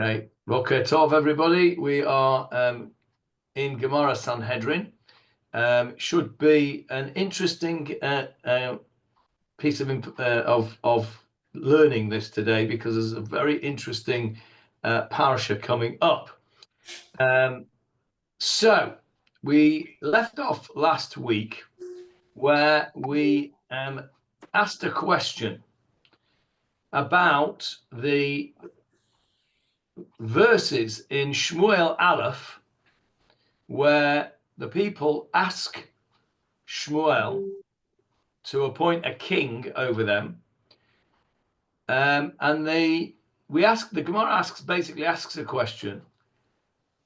Okay, Boker Tov, everybody. We are in Gemarah Sanhedrin. Should be an interesting piece of learning this today, because there's a very interesting parsha coming up. So we left off last week where we asked a question about the verses in Shmuel Aleph, where the people ask Shmuel to appoint a king over them, and the Gemara basically asks a question: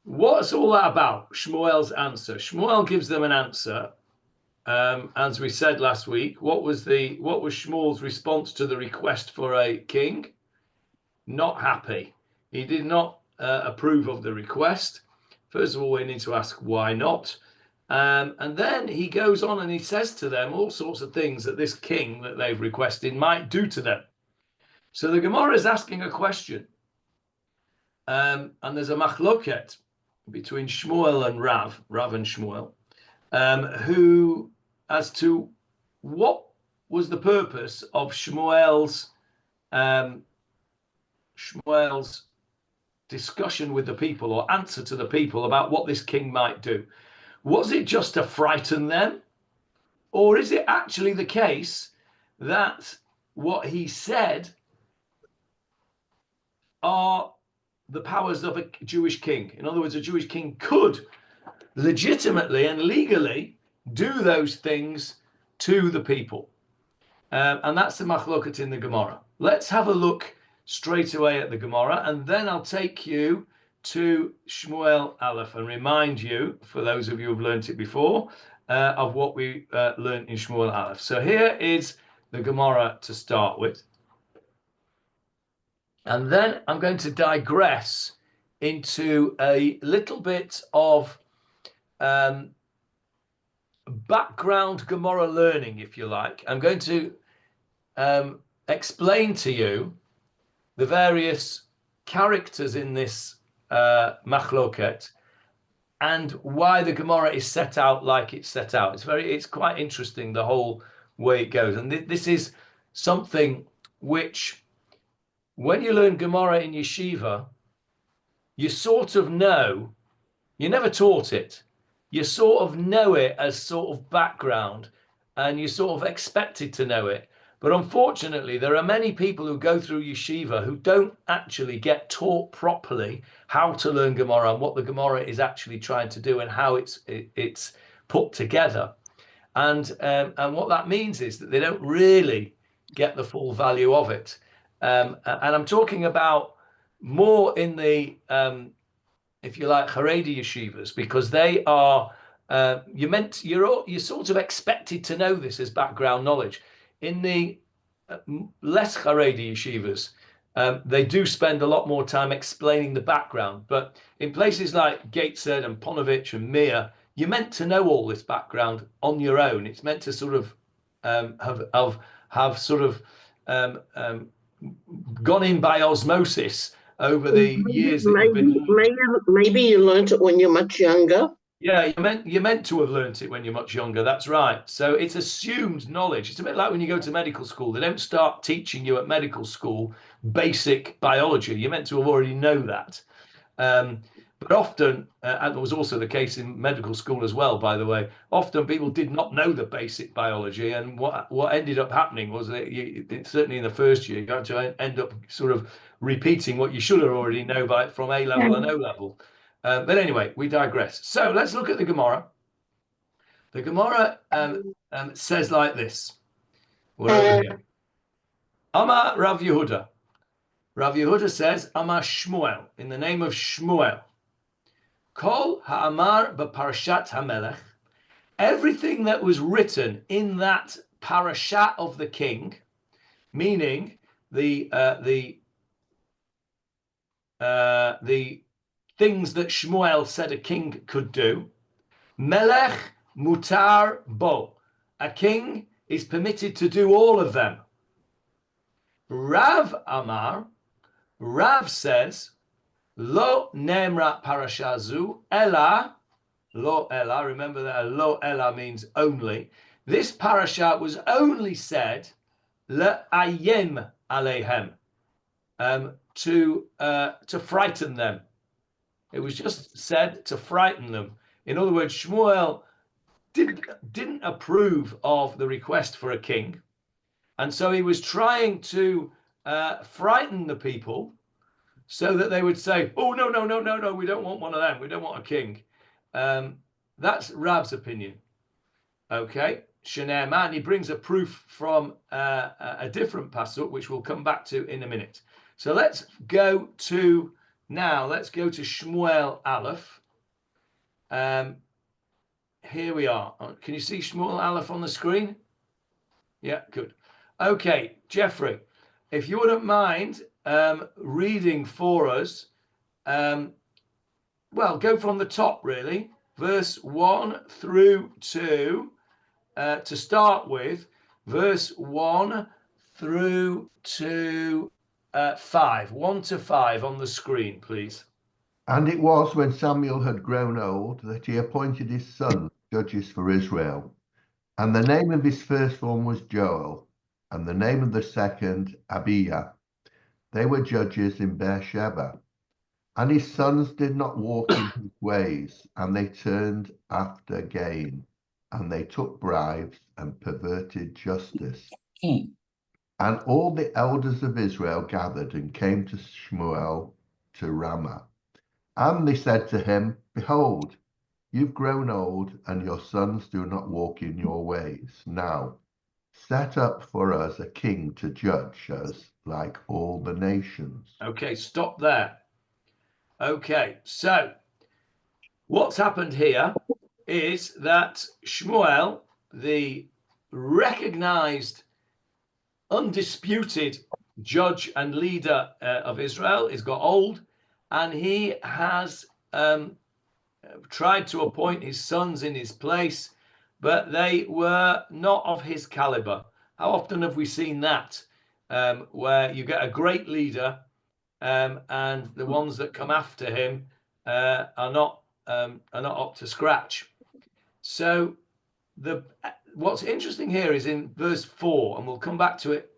what's all that about? Shmuel's answer. Shmuel gives them an answer. As we said last week, what was Shmuel's response to the request for a king? Not happy. He did not approve of the request. First of all, we need to ask why not. And then he goes on and he says to them all sorts of things that this king that they've requested might do to them. So the Gemara is asking a question. And there's a machloket between Shmuel and Rav and Shmuel, who, as to what was the purpose of Shmuel's discussion with the people, or answer to the people about what this king might do. Was it just to frighten them? Or is it actually the case that what he said are the powers of a Jewish king? In other words, a Jewish king could legitimately and legally do those things to the people. And that's the machloket in the Gemara. Let's have a look straight away at the Gemara, and then I'll take you to Shmuel Aleph and remind you, for those of you who've learned it before, of what we learned in Shmuel Aleph. So here is the Gemara to start with. And then I'm going to digress into a little bit of background Gemara learning, if you like. I'm going to explain to you the various characters in this machloket and why the Gemara is set out like it's set out. It's quite interesting, the whole way it goes. And this is something which, when you learn Gemara in yeshiva, you sort of know. You never taught it. You sort of know it as sort of background, and you sort of expected to know it. But unfortunately, there are many people who go through yeshiva who don't actually get taught properly how to learn Gemara and what the Gemara is actually trying to do and how it's put together. And what that means is that they don't really get the full value of it. And I'm talking about more in the, if you like, Haredi yeshivas, because they are, you're sort of expected to know this as background knowledge. In the less Haredi yeshivas, they do spend a lot more time explaining the background. But in places like Gateshead and Ponovich and Mir, you're meant to know all this background on your own. It's meant to sort of have sort of gone in by osmosis over the years that you've been learning. Maybe you learned it when you're much younger. Yeah, you're meant to have learnt it when you're much younger. That's right. So it's assumed knowledge. It's a bit like when you go to medical school. They don't start teaching you at medical school basic biology. You're meant to have already know that. But often, and it was also the case in medical school as well, by the way, often people did not know the basic biology. And what ended up happening was that certainly in the first year, you had to end up sort of repeating what you should have already know from A level and O level. But anyway, we digress. So let's look at the Gemara. The Gemara says like this. We're over here. Amar Rav Yehuda. Rav Yehuda says, Amar Shmuel, in the name of Shmuel. Kol ha'amar b'parashat hamelech. Everything that was written in that parashat of the king, meaning the things that Shmuel said a king could do. Melech mutar bo. A king is permitted to do all of them. Rav Amar. Rav says, Lo nemra parashazu ella, lo ella, remember that lo ella means only. This parasha was only said le'ayem aleihem, to frighten them. It was just said to frighten them. In other words, Shmuel didn't approve of the request for a king. And so he was trying to frighten the people so that they would say, oh, no, no, no, no, no, we don't want one of them. We don't want a king. That's Rab's opinion. Okay. Shene'eman, he brings a proof from a different pasuk, which we'll come back to in a minute. So let's go to Shmuel Aleph. Here we are. Can you see Shmuel Aleph on the screen? Yeah, good. Okay, Jeffrey, if you wouldn't mind reading for us, well, go from the top, really. Verse 1 through 2, to start with, verse 1 through to 5. 1 to 5 on the screen, please. And it was when Samuel had grown old that he appointed his sons judges for Israel. And the name of his firstborn was Joel, and the name of the second Abiah. They were judges in Beersheba. And his sons did not walk in his ways, and they turned after gain, and they took bribes and perverted justice. And all the elders of Israel gathered and came to Shmuel to Ramah. And they said to him, behold, you've grown old, and your sons do not walk in your ways. Now, set up for us a king to judge us like all the nations. Okay, stop there. Okay, so what's happened here is that Shmuel, the recognized, undisputed judge and leader of Israel, has got old, and he has tried to appoint his sons in his place, but they were not of his caliber. How often have we seen that, where you get a great leader and the ones that come after him are not up to scratch? So what's interesting here is in verse 4, and we'll come back to it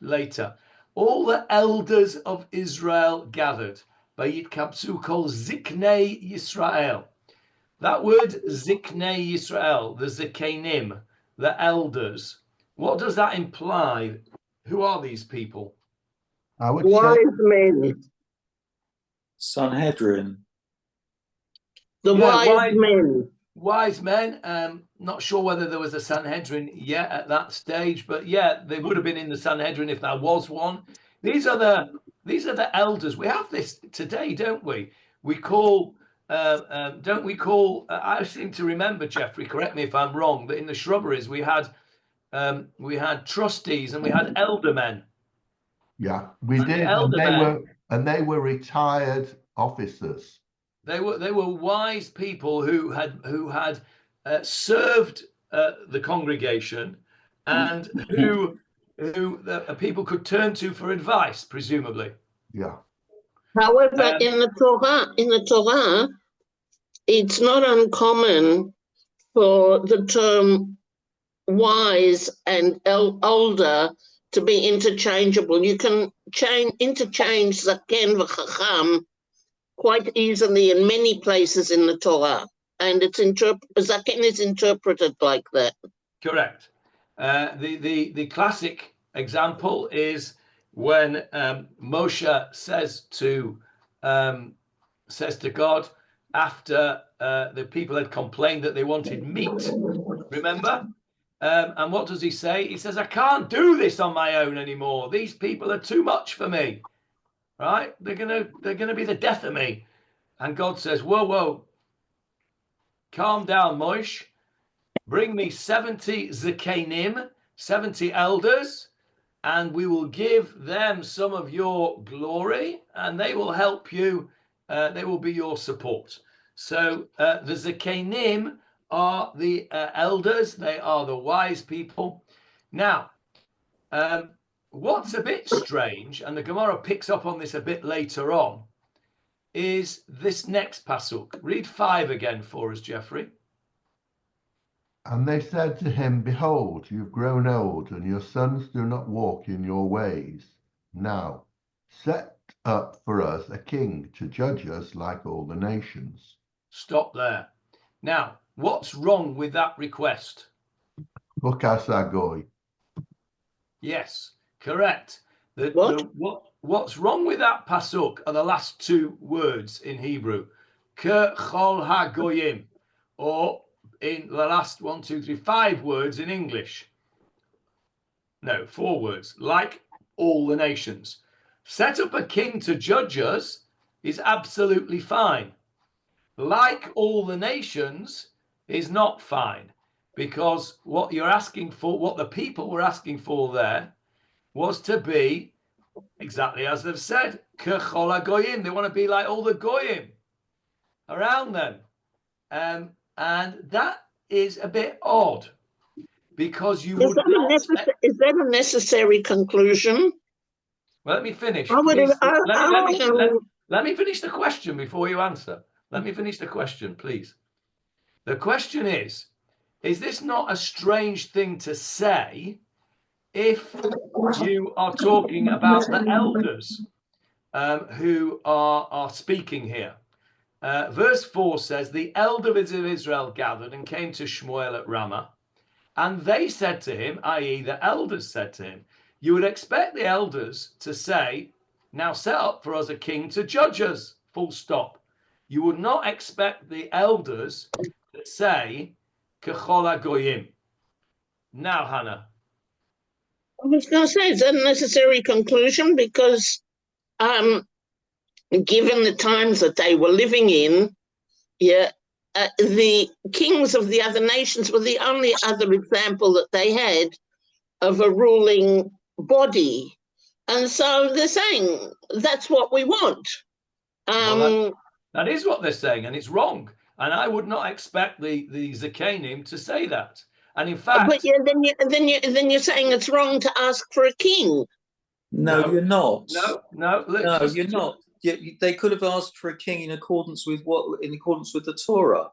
later. All the elders of Israel gathered. Vayitkabesu kol ziknei Yisrael. That word ziknei Yisrael, the zikanim, the elders, what does that imply? Who are these people? I would Wise say men. Sanhedrin. The wise men. Wise men. Not sure whether there was a Sanhedrin yet at that stage, but yeah, they would have been in the Sanhedrin if there was one. These are the elders. We have this today, don't we? We call, don't we call? I seem to remember, Jeffrey. Correct me if I'm wrong. That in the shrubberies we had trustees and we had eldermen. yeah, we And did, and they were retired officers. They were wise people who had served the congregation, and who people could turn to for advice, presumably. Yeah. However, in the Torah, it's not uncommon for the term wise and older to be interchangeable. You can interchange zaken v'chacham quite easily in many places in the Torah, and zaken is interpreted like that. Correct. The classic example is when Moshe says to God, after the people had complained that they wanted meat, remember? And what does he say? He says, I can't do this on my own anymore. These people are too much for me. Right? They're gonna be the death of me. And God says, whoa, calm down, Moshe. Bring me 70 zikanim, 70 elders, and we will give them some of your glory, and they will help you. They will be your support. So the zikanim are the elders. They are the wise people. Now, what's a bit strange, and the Gemarah picks up on this a bit later on, is this next pasuk. Read 5 again for us, Jeffrey. And they said to him, Behold, you've grown old, and your sons do not walk in your ways. Now, set up for us a king to judge us like all the nations. Stop there. Now, what's wrong with that request? Hukasagoy. Yes, correct. What's wrong with that pasuk are the last 2 words in Hebrew. K'chol hagoyim, or in the last 1, 2, 3, 5 words in English. No, 4 words, like all the nations. Set up a king to judge us is absolutely fine. Like all the nations is not fine, because what you're asking for, what the people were asking for there, was to be exactly as they've said, K'chol hagoyim. They want to be like all the goyim around them. And that is a bit odd, because you would not expect... Is that a necessary conclusion? Well, let me finish. Let me finish the question before you answer. Let me finish the question, please. The question is this not a strange thing to say if you are talking about the elders who are speaking here? Verse 4 says, the elders of Israel gathered and came to Shmuel at Ramah, and they said to him, i.e. the elders said to him, you would expect the elders to say, now set up for us a king to judge us, full stop. You would not expect the elders to say, K'chol hagoyim. Now, Hannah. I was going to say, it's a necessary conclusion because given the times that they were living in, the kings of the other nations were the only other example that they had of a ruling body. And so they're saying, that's what we want. Well, that is what they're saying, and it's wrong. And I would not expect the Zakanim to say that. And in fact... But then you're saying it's wrong to ask for a king. No, you're not. No, you're not. They could have asked for a king in accordance with the Torah.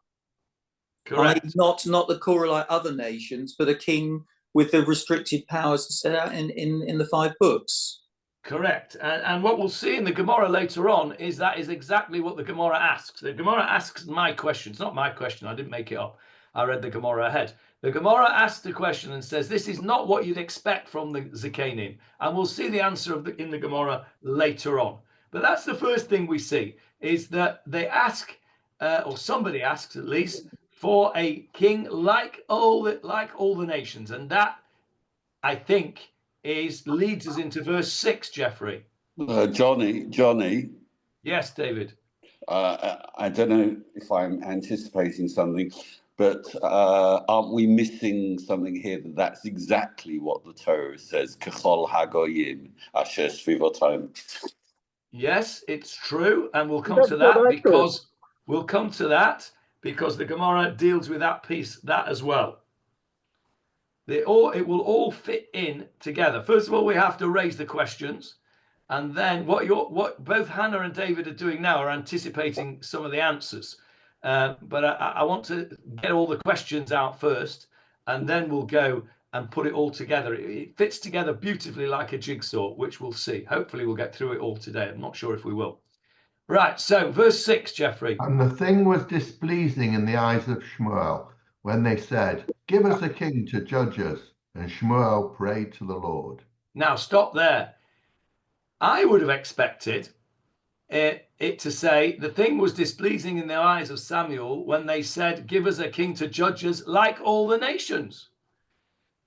Correct. Not the Korah like other nations, but a king with the restricted powers set out in the 5 books. Correct. And what we'll see in the Gemarah later on is that is exactly what the Gemarah asks. The Gemarah asks my question. It's not my question. I didn't make it up. I read the Gemarah ahead. The Gemarah asks the question and says, this is not what you'd expect from the Zakanim. And we'll see the answer in the Gemarah later on. But that's the first thing we see, is that they ask, or somebody asks at least, for a king like all the nations. And that, I think, leads us into verse 6, Jeffrey. Johnny. Yes, David. I don't know if I'm anticipating something, but aren't we missing something here? That's exactly what the Torah says. K'chol hagoyim asher svivotaim. Yes, it's true, and we'll come to that because the Gemarah deals with that as well. It will all fit in together. First of all, we have to raise the questions, and then what both Hannah and David are doing now are anticipating some of the answers. But I want to get all the questions out first, and then we'll go and put it all together. It fits together beautifully like a jigsaw, which we'll see. Hopefully we'll get through it all today. I'm not sure if we will. Right, so verse 6, Jeffrey. And the thing was displeasing in the eyes of Shmuel when they said, give us a king to judge us. And Shmuel prayed to the Lord. Now stop there. I would have expected it to say, the thing was displeasing in the eyes of Samuel when they said, give us a king to judge us like all the nations.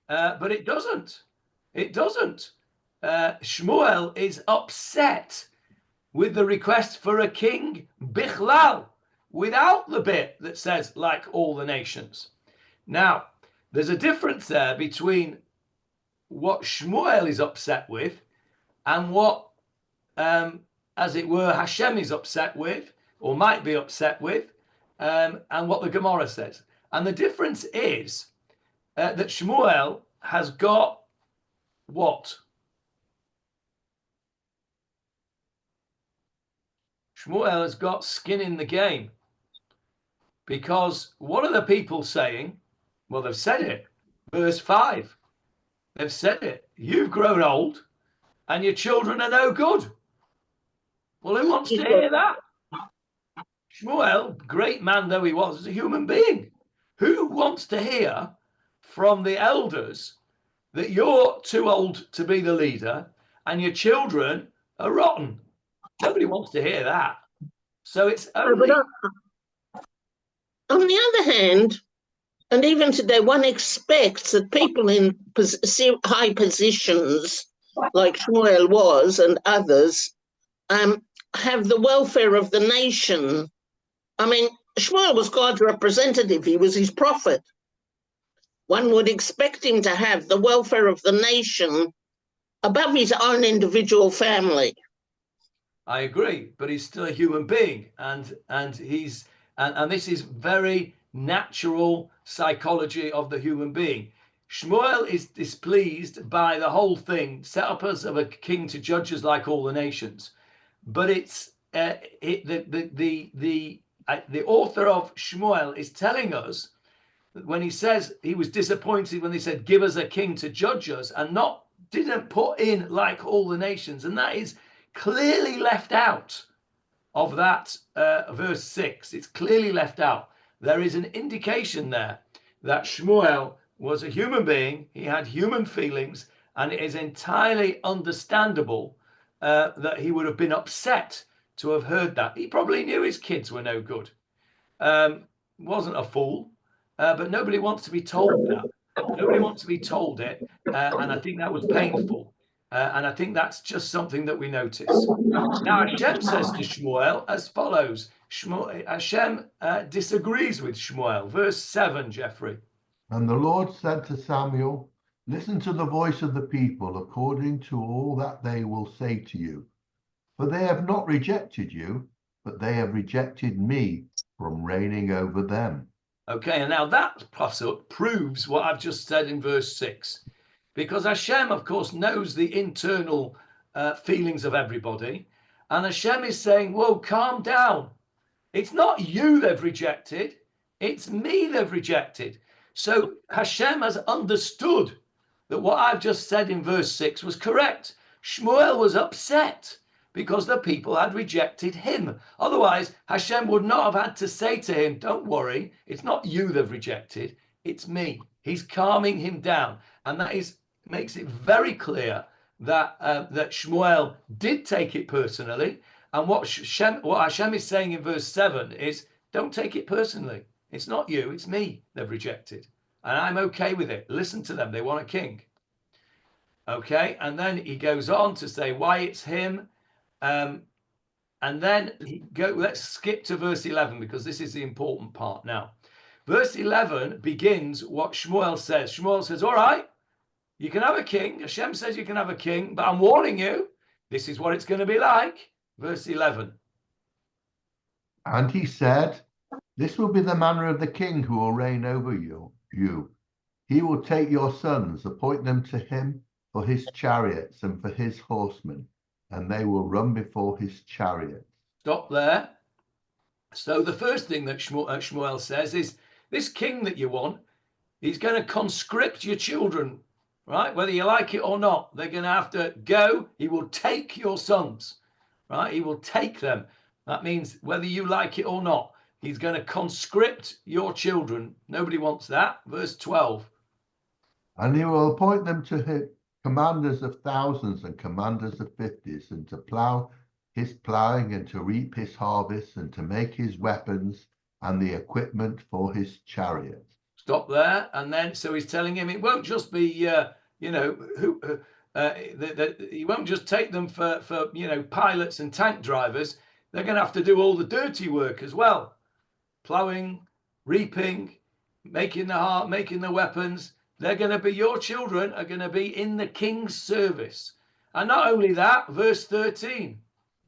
But it doesn't. It doesn't. Shmuel is upset with the request for a king, bichlal, without the bit that says like all the nations. Now, there's a difference there between what Shmuel is upset with and what, as it were, Hashem is upset with, or might be upset with, and what the Gemarah says. And the difference is that Shmuel has got what? Shmuel has got skin in the game, because what are the people saying? Well, they've said it. Verse 5. They've said it. You've grown old and your children are no good. Well, who wants to hear that? Shmuel, great man though he was a human being, who wants to hear from the elders that you're too old to be the leader and your children are rotten? Nobody wants to hear that. So it's only... On the other hand, and even today, one expects that people in high positions, like Shmuel was and others, have the welfare of the nation. I mean, Shmuel was God's representative. He was his prophet. One would expect him to have the welfare of the nation above his own individual family. I agree, but he's still a human being, and this is very natural psychology of the human being. Shmuel is displeased by the whole thing, set up as of a king to judge us like all the nations. But it's the author of Shmuel is telling us that when he says he was disappointed when they said, give us a king to judge us, and didn't put in like all the nations, and that is clearly left out of that verse 6. It's clearly left out. There is an indication there that Shmuel was a human being. He had human feelings, and it is entirely understandable that he would have been upset to have heard that. He probably knew his kids were no good. Wasn't a fool, but nobody wants to be told that. Nobody wants to be told it, and I think that was painful. And I think that's just something that we notice. Now Hashem says to Shmuel as follows. Hashem disagrees with Shmuel. Verse 7, Jeffrey. And the Lord said to Samuel, listen to the voice of the people according to all that they will say to you. For they have not rejected you, but they have rejected me from reigning over them. Okay, and now that proves what I've just said in verse 6. Because Hashem, of course, knows the internal feelings of everybody. And Hashem is saying, whoa, calm down. It's not you they've rejected. It's me they've rejected. So Hashem has understood that what I've just said in verse 6 was correct. Shmuel was upset because the people had rejected him. Otherwise, Hashem would not have had to say to him, don't worry, it's not you they've rejected, it's me. He's calming him down. And that makes it very clear that that Shmuel did take it personally. And what Hashem is saying in verse 7 is, don't take it personally. It's not you, it's me they've rejected. And I'm okay with it. Listen to them, they want a king. Okay, and then he goes on to say why it's him. And then let's skip to verse 11, because this is the important part now. Verse 11 begins what Shmuel says. Shmuel says, all right, you can have a king. Hashem says you can have a king, but I'm warning you, this is what it's going to be like. Verse 11. And he said, this will be the manner of the king who will reign over you. He will take your sons, appoint them to him for his chariots and for his horsemen, and they will run before his chariots. Stop there. So the first thing that Shmuel says is, this king that you want, he's going to conscript your children, right? Whether you like it or not, they're going to have to go. He will take your sons, right? He will take them. That means whether you like it or not, he's going to conscript your children. Nobody wants that. Verse 12. And he will appoint them to him commanders of thousands and commanders of fifties, and to plow his plowing and to reap his harvest and to make his weapons and the equipment for his chariots. Stop there. And then, so he's telling him it won't just be, he won't just take them for pilots and tank drivers. They're going to have to do all the dirty work as well. Plowing, reaping, making the weapons. They're going to be, your children are going to be in the king's service. And not only that, verse 13.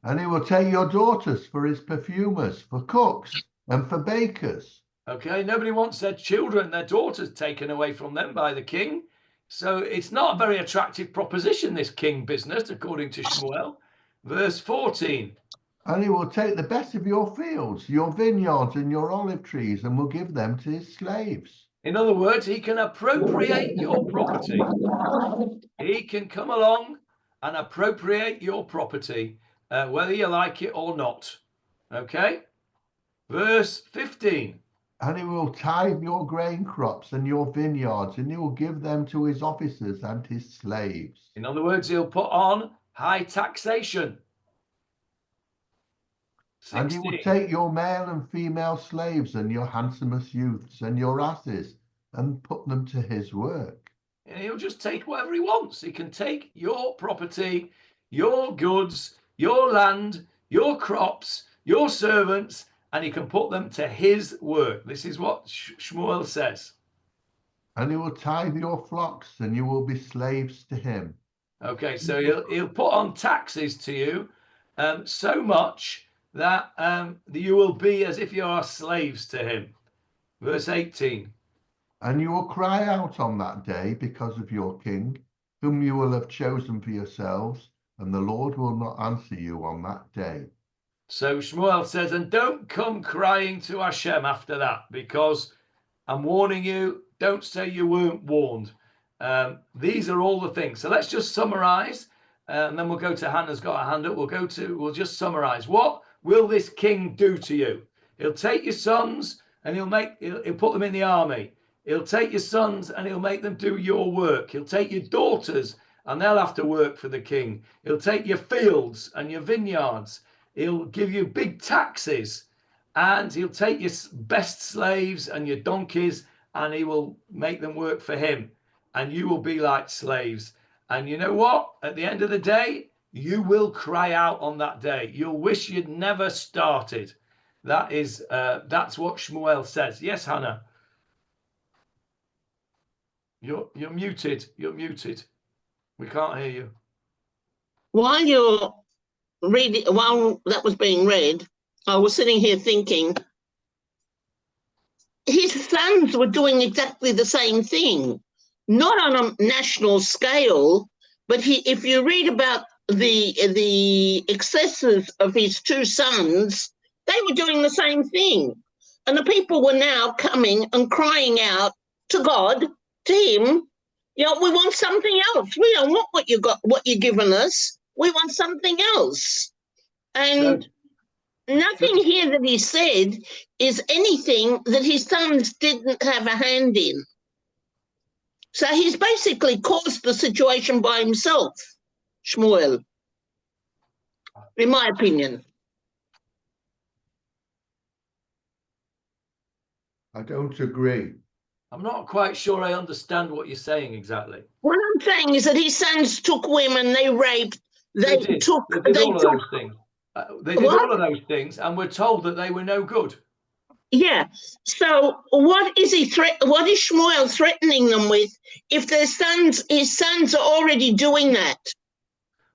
And he will take your daughters for his perfumers, for cooks, and for bakers. Okay, nobody wants their children, their daughters taken away from them by the king. So it's not a very attractive proposition, this king business, according to Shmuel. Verse 14. And he will take the best of your fields, your vineyards and your olive trees, and will give them to his slaves. In other words, he can appropriate your property. He can come along and appropriate your property, whether you like it or not. Okay? Verse 15. And he will tithe your grain crops and your vineyards, and he will give them to his officers and his slaves. In other words, he'll put on high taxation. 16. And he will take your male and female slaves and your handsomest youths and your asses and put them to his work. And he'll just take whatever he wants. He can take your property, your goods, your land, your crops, your servants, and he can put them to his work. This is what Shmuel says. And he will tithe your flocks, and you will be slaves to him. Okay, so he'll put on taxes to you so much that you will be as if you are slaves to him. Verse 18. And you will cry out on that day because of your king, whom you will have chosen for yourselves, and the Lord will not answer you on that day. So Shmuel says, and don't come crying to Hashem after that, because I'm warning you, don't say you weren't warned. These are all the things. So let's just summarize, and then we'll go to Hannah's got a hand up. We'll just summarize. What will this king do to you? He'll take your sons and he'll put them in the army. He'll take your sons and he'll make them do your work. He'll take your daughters and they'll have to work for the king. He'll take your fields and your vineyards. He'll give you big taxes, and he'll take your best slaves and your donkeys, and he will make them work for him, and you will be like slaves. And you know what? At the end of the day, you will cry out on that day. You'll wish you'd never started. That's what Shmuel says. Yes, Hannah. You're muted. You're muted. We can't hear you. While that was being read, I was sitting here thinking, his sons were doing exactly the same thing, not on a national scale, but if you read about the excesses of his two sons, they were doing the same thing. And the people were now coming and crying out to God, to him, we want something else. We don't want what you're giving us. We want something else. And nothing here that he said is anything that his sons didn't have a hand in. So he's basically caused the situation by himself, Shmuel, in my opinion. I don't agree. I'm not quite sure I understand what you're saying exactly. What I'm saying is that his sons took women, they raped, they did all of those things. They did all of those things, and we're told that they were no good. Yeah. So what is what is Shmuel threatening them with if his sons are already doing that?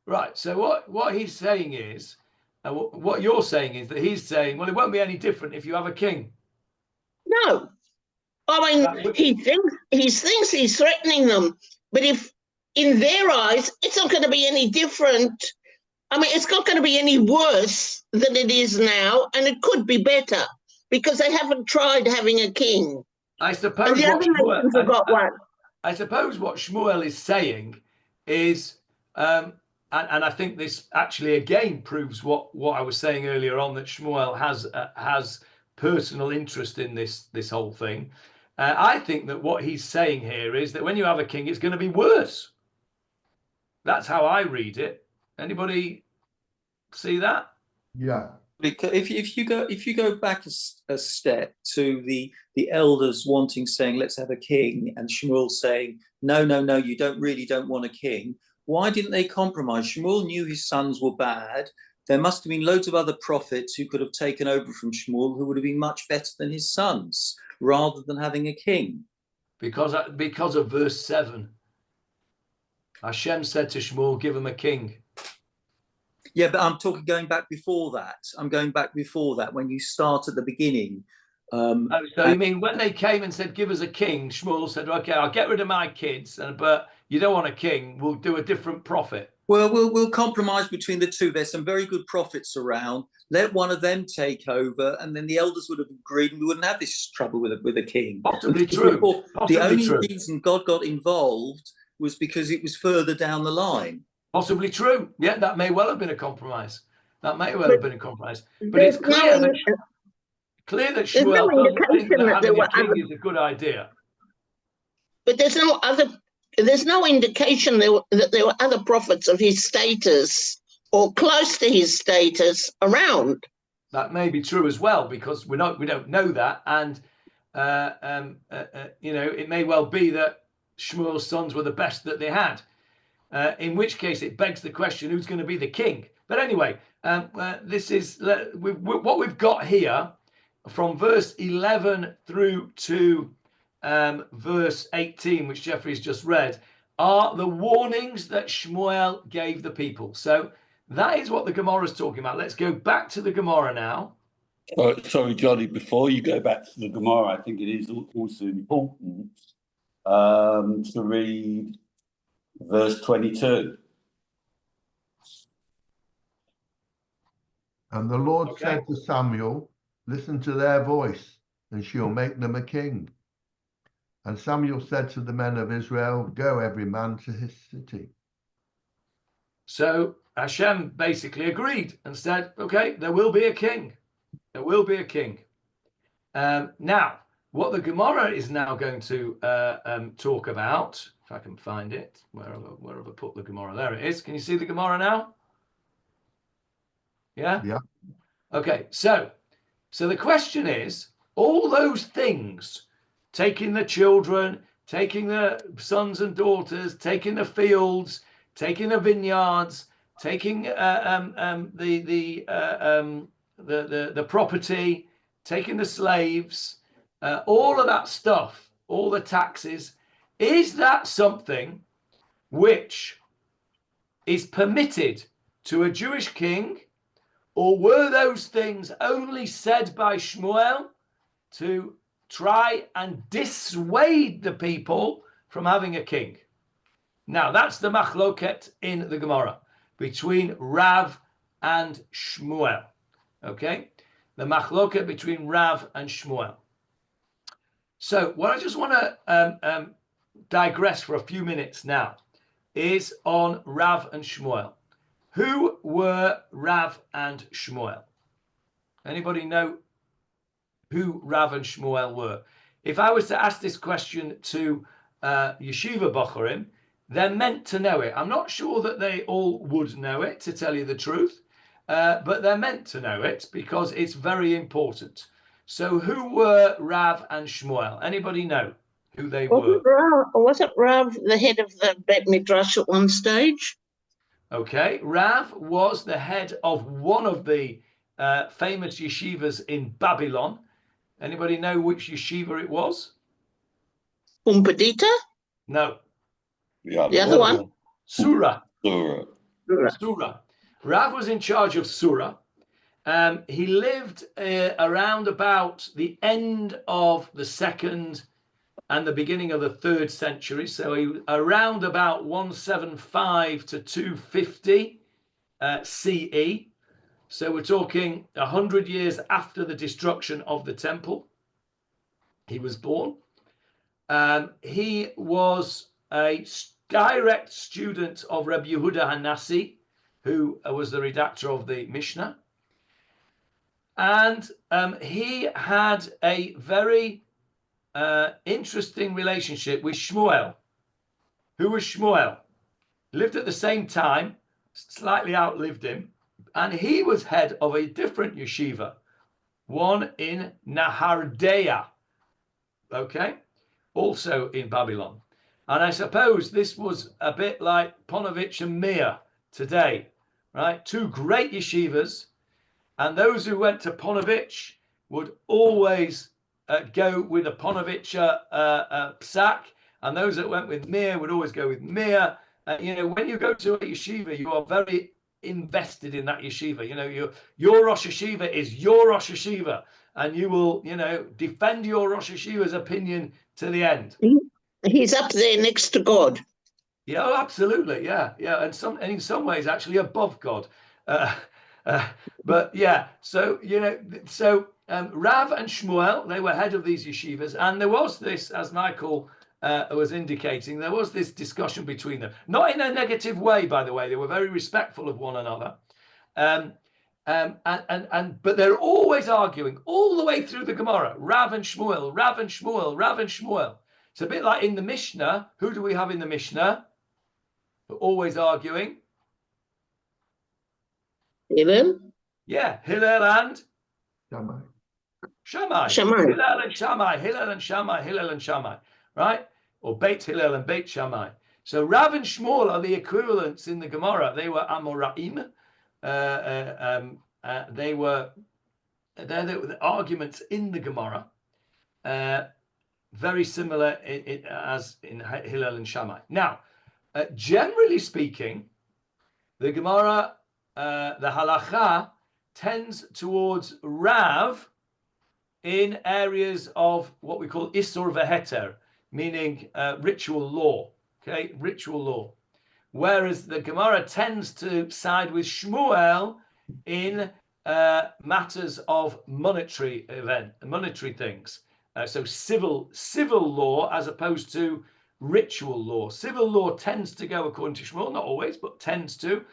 Right. So what he's saying is, what you're saying is that he's saying, well, it won't be any different if you have a king. No. I mean, he thinks he's threatening them, but if in their eyes, it's not going to be any different. I mean, it's not going to be any worse than it is now, and it could be better because they haven't tried having a king. I suppose. And the other nations have got one. I suppose what Shmuel is saying is, and I think this actually again proves what I was saying earlier on, that Shmuel has personal interest in this whole thing. I think that what he's saying here is that when you have a king, it's going to be worse. That's how I read it. Anybody see that? Yeah. Because if you go back a step to the elders saying let's have a king, and Shmuel saying no, you don't want a king. Why didn't they compromise? Shmuel knew his sons were bad. There must have been loads of other prophets who could have taken over from Shmuel who would have been much better than his sons, rather than having a king. Because of verse 7. Hashem said to Shmuel, give him a king. Yeah, but I'm going back before that. I'm going back before that, when you start at the beginning. So you mean when they came and said, give us a king, Shmuel said, okay, I'll get rid of my kids, but you don't want a king, we'll do a different prophet. Well, we'll compromise between the two. There's some very good prophets around. Let one of them take over, and then the elders would have agreed, and we wouldn't have this trouble with a king. Possibly true. The only reason God got involved was because it was further down the line. Possibly true. Yeah, that may well have been a compromise. That may well have been a compromise. But it's clear that Shmuel doesn't think that having a king is a good idea. But there's no indication that there were other prophets of his status or close to his status around. That may be true as well, because we don't know that, and you know, it may well be that Shmuel's sons were the best that they had. In which case, it begs the question: who's going to be the king? But anyway, this is what we've got here from verse 11 through to verse 18, which Jeffrey's just read, are the warnings that Shmuel gave the people. So that is what the Gemarah is talking about. Let's go back to the Gemarah now. Sorry, Johnny, before you go back to the Gemarah, I think it is also important to read verse 22. And the Lord said to Samuel, listen to their voice, and she'll make them a king. And Samuel said to the men of Israel, go every man to his city. So Hashem basically agreed and said, okay, there will be a king. There will be a king. Now, what the Gemarah is now going to talk about, if I can find it, where have I put the Gemarah? There it is. Can you see the Gemarah now? Yeah? Yeah. Okay, so the question is, all those things, taking the children, taking the sons and daughters, taking the fields, taking the vineyards, taking the property, taking the slaves, all of that stuff, all the taxes, is that something which is permitted to a Jewish king, or were those things only said by Shmuel to try and dissuade the people from having a king? Now, that's the machloket in the Gemarah between Rav and Shmuel. Okay, the machloket between Rav and Shmuel. So what I just want to digress for a few minutes now is on Rav and Shmuel. Who were Rav and Shmuel? Anybody know who Rav and Shmuel were? If I was to ask this question to yeshiva bochurim, they're meant to know it. I'm not sure that they all would know it, to tell you the truth, but they're meant to know it because it's very important. So who were Rav and Shmuel? Anybody know who they were? Wasn't Rav the head of the Bet Midrash at one stage? Okay, Rav was the head of one of the famous yeshivas in Babylon. Anybody know which yeshiva it was? Umpadita? No. The other one? Surah. Surah. Rav was in charge of Surah. He lived around about the end of the 2nd and the beginning of the 3rd century. So he around about 175 to 250 CE. So we're talking 100 years after the destruction of the temple. He was born. He was a direct student of Rabbi Yehuda Hanassi, who was the redactor of the Mishnah. And he had a very interesting relationship with Shmuel. Who was Shmuel? Lived at the same time, slightly outlived him, and he was head of a different yeshiva, one in Nahardea, okay, also in Babylon. And I suppose this was a bit like Ponevezh and Mir today, right? Two great yeshivas, and those who went to Ponevezh would always go with a Ponevezh psak, and those that went with Mir would always go with Mir. You know, when you go to a yeshiva, you are very invested in that yeshiva. You know, your Rosh Yeshiva is your Rosh Yeshiva, and you will, you know, defend your Rosh Yeshiva's opinion to the end. He's up there next to God. Yeah, oh, absolutely. Yeah, yeah. And in some ways, actually above God. But yeah, so, Rav and Shmuel, they were head of these yeshivas. And there was this, as Michael was indicating, there was this discussion between them. Not in a negative way, by the way. They were very respectful of one another. But they're always arguing all the way through the Gemara. Rav and Shmuel, Rav and Shmuel, Rav and Shmuel. It's a bit like in the Mishnah. Who do we have in the Mishnah? They're always arguing. Hillel? Yeah, Hillel and Shammai. Shammai. Shammai. Hillel and Shammai. Hillel and Shammai. Hillel and Shammai. Right? Or Beit Hillel and Beit Shammai. So Rav and Shmuel are the equivalents in the Gemara. They were Amoraim. They're the arguments in the Gemara. Very similar as in Hillel and Shammai. Now, generally speaking, the Gemara, the halacha, tends towards Rav in areas of what we call Isur Veheter, meaning ritual law. Okay, ritual law. Whereas the Gemara tends to side with Shmuel in matters of monetary things. So civil law as opposed to ritual law. Civil law tends to go according to Shmuel, not always, but tends to,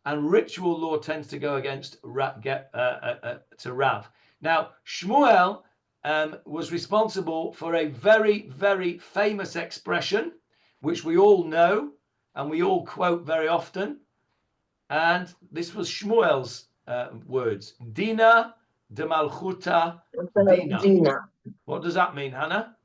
and ritual law tends to go against to Rav. Now, Shmuel was responsible for a very, very famous expression, which we all know and we all quote very often. And this was Shmuel's words. Dina de Malchuta Dina. What does that mean, Hannah?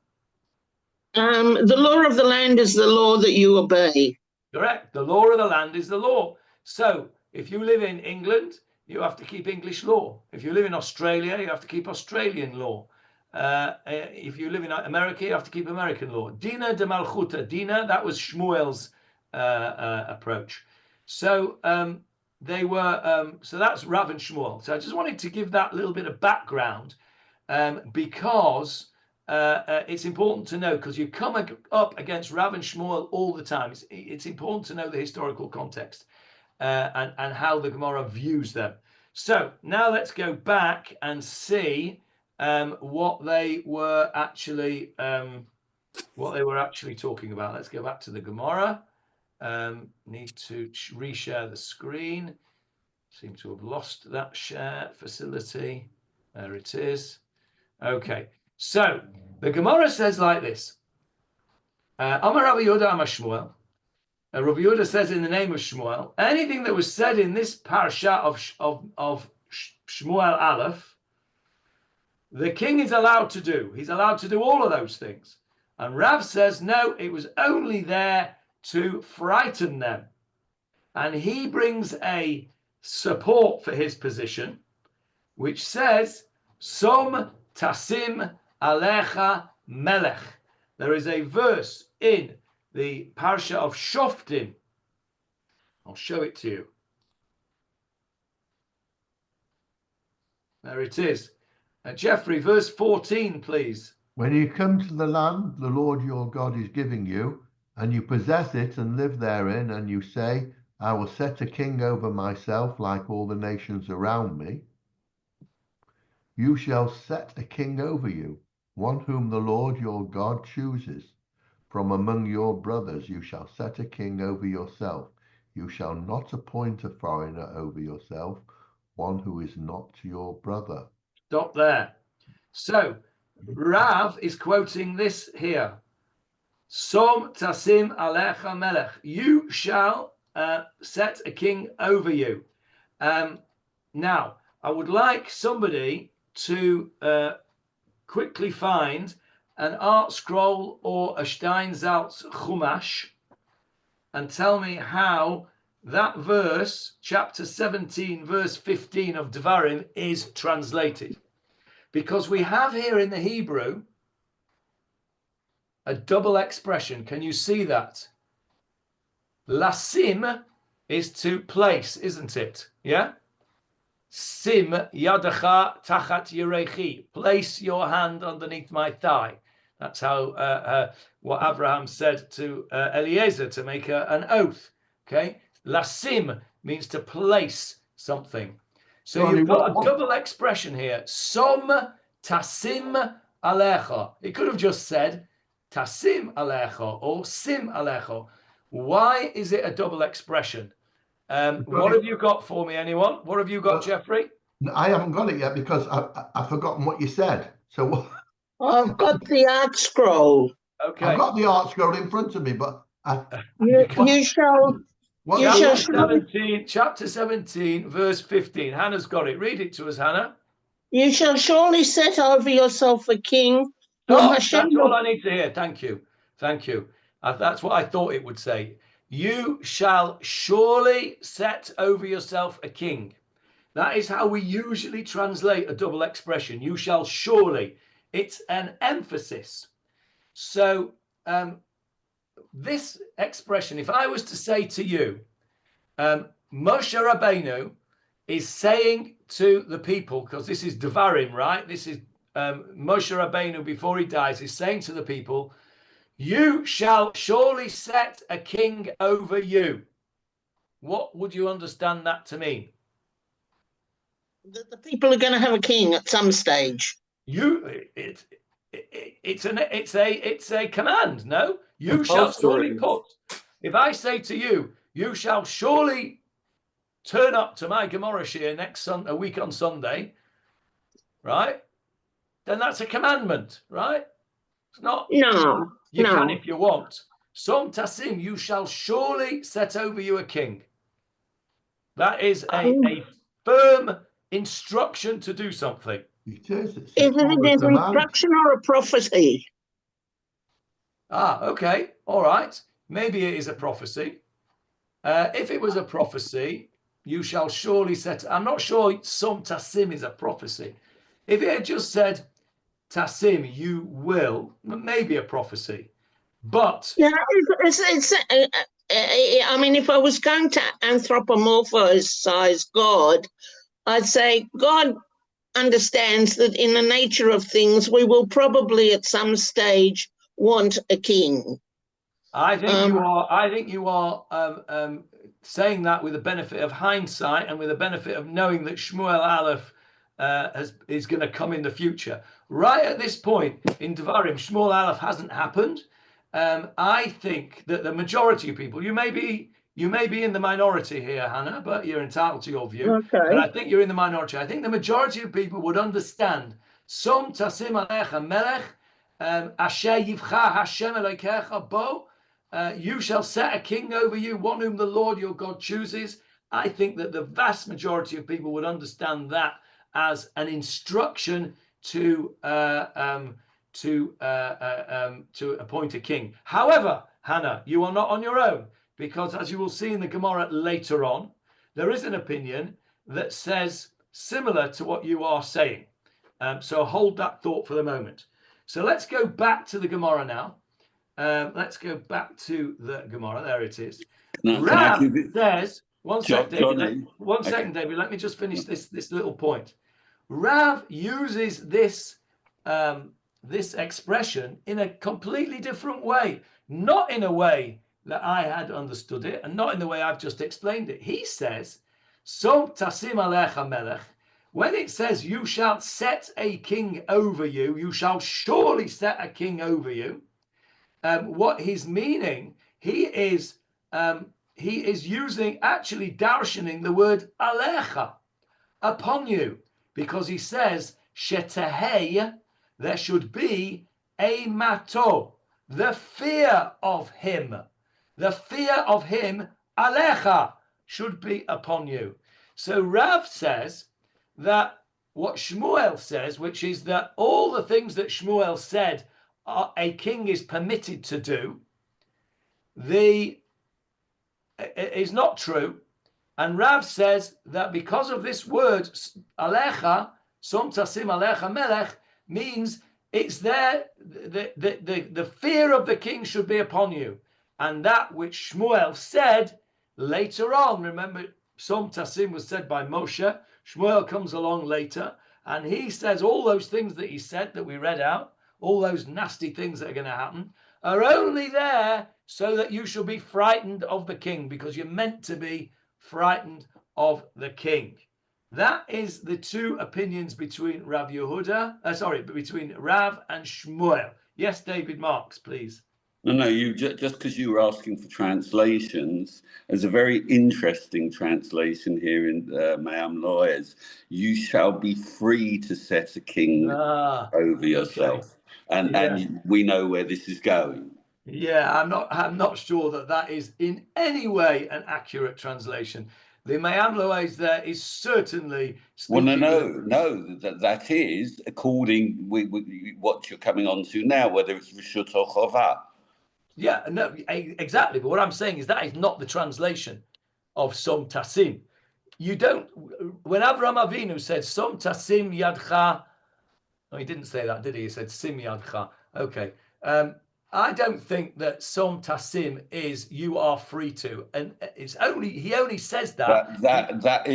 The law of the land is the law that you obey. Correct. The law of the land is the law. So if you live in England, you have to keep English law. If you live in Australia, you have to keep Australian law. If you live in America, you have to keep American law. Dina de Malchuta Dina, that was Shmuel's approach. So they were, so that's Rav and Shmuel. So I just wanted to give that little bit of background because it's important to know, because you come up against Rav and Shmuel all the time. It's important to know the historical context and how the Gemara views them. So now let's go back and see what they were actually talking about. Let's go back to the Gemara. Need to reshare the screen. Seem to have lost that share facility. There it is. Okay, so the Gemara says like this. Amar Rabbi Yehuda Amar Shmuel. Rabbi Yehuda says in the name of Shmuel, anything that was said in this parsha of Shmuel Aleph, the king is allowed to do. He's allowed to do all of those things. And Rav says, no, it was only there to frighten them. And he brings a support for his position, which says, Som tasim alecha melech. There is a verse in the parsha of Shoftim. I'll show it to you. There it is. Jeffrey, verse 14, please. When you come to the land the Lord your God is giving you, and you possess it and live therein, and you say, I will set a king over myself like all the nations around me, you shall set a king over you, one whom the Lord your God chooses. From among your brothers you shall set a king over yourself. You shall not appoint a foreigner over yourself, one who is not your brother. Stop there. So Rav is quoting this here. Som tasim alecha melech. You shall set a king over you. Now, I would like somebody to quickly find an art scroll or a Steinsaltz Chumash and tell me how that verse, chapter 17, verse 15 of Devarim, is translated. Because we have here in the Hebrew a double expression. Can you see that? Lasim is to place, isn't it? Yeah? Sim yadacha tachat yerechi. Place your hand underneath my thigh. That's how what Abraham said to Eliezer to make an oath. Okay, lasim means to place something. So Ronnie, you've got a what- double expression here. Som tasim alecha. It could have just said tasim alecha or sim alecha. Why is it a double expression? What have you got for me, anyone? What have you got, Jeffrey? I haven't got it yet because I've forgotten what you said. So what? I've got the art scroll. Okay. I've got the art scroll in front of me, but You shall. what You chapter shall. Chapter 17, verse 15. Hannah's got it. Read it to us, Hannah. You shall surely set over yourself a king. Whom That's Hashem all I need to hear. Thank you. Thank you. That's what I thought it would say. You shall surely set over yourself a king. That is how we usually translate a double expression. You shall surely. It's an emphasis. So this expression, if I was to say to you, Moshe Rabbeinu is saying to the people, because this is Devarim, right? This is Moshe Rabbeinu before he dies is saying to the people, you shall surely set a king over you. What would you understand that to mean? that the people are going to have a king at some stage. It's a command. No, you shall surely put. If I say to you, you shall surely turn up to my Gemarah shir a week on Sunday, right? Then that's a commandment, right? It's not. No, You no. can if you want. Som tasim, you shall surely set over you a king. That is a firm instruction to do something. It is. Is it an instruction or a prophecy? Okay. All right. Maybe it is a prophecy. If it was a prophecy, you shall surely set. I'm not sure Som tasim is a prophecy. If it had just said tasim, you will, maybe a prophecy. But yeah, I mean, if I was going to anthropomorphize God, I'd say God understands that in the nature of things, we will probably at some stage want a king. I think you are saying that with the benefit of hindsight and with the benefit of knowing that Shmuel Aleph is going to come in the future. Right at this point in Devarim, Shmuel Aleph hasn't happened. I think that the majority of people, you may be in the minority here, Hannah, but you're entitled to your view. Okay. But I think you're in the minority. I think the majority of people would understand. Som tasim alecha melech, asher yivcha Hashem Elokecha bo. You shall set a king over you, one whom the Lord your God chooses. I think that the vast majority of people would understand that as an instruction to appoint a king. However, Hannah, you are not on your own, because as you will see in the Gemara later on, there is an opinion that says similar to what you are saying. So hold that thought for the moment. So let's go back to the Gemara now. Let's go back to the Gemara. There it is. Rav says, one second, David. Let me just finish this little point. Rav uses this expression in a completely different way, not in a way that I had understood it, and not in the way I've just explained it. He says, "Som tasim alecha melech." When it says, "You shall set a king over you," you shall surely set a king over you. What he's meaning, he is using, actually darshaning the word alecha, upon you, because he says shetehei, there should be a mato, the fear of him, alecha, should be upon you. So Rav says that what Shmuel says, which is that all the things that Shmuel said a king is permitted to do, is not true. And Rav says that because of this word alecha, som tasim alecha melech, means it's there, the fear of the king should be upon you. And that which Shmuel said later on, remember, som tasim was said by Moshe, Shmuel comes along later, and he says all those things that he said that we read out, all those nasty things that are going to happen, are only there so that you shall be frightened of the king, because you're meant to be frightened of the king. That is the two opinions between Rav Yehuda, between Rav and Shmuel. Yes, David Marks, please. No, you just because you were asking for translations, there's a very interesting translation here in Mayam Lawyers. You shall be free to set a king over yourself, and we know where this is going. Yeah, I'm not sure that is in any way an accurate translation. The Mayam Lawyers there is certainly speaking. Well, no, that is according with what you're coming on to now, whether it's Rishut or Chovah. Yeah, no, exactly. But what I'm saying is that is not the translation of Som Tasim. You don't. When Avraham Avinu said Som Tasim Yadcha, no, he didn't say that, did he? He said Sim Yadcha. Okay. I don't think that Som Tasim is you are free to, and it's only he only says that. That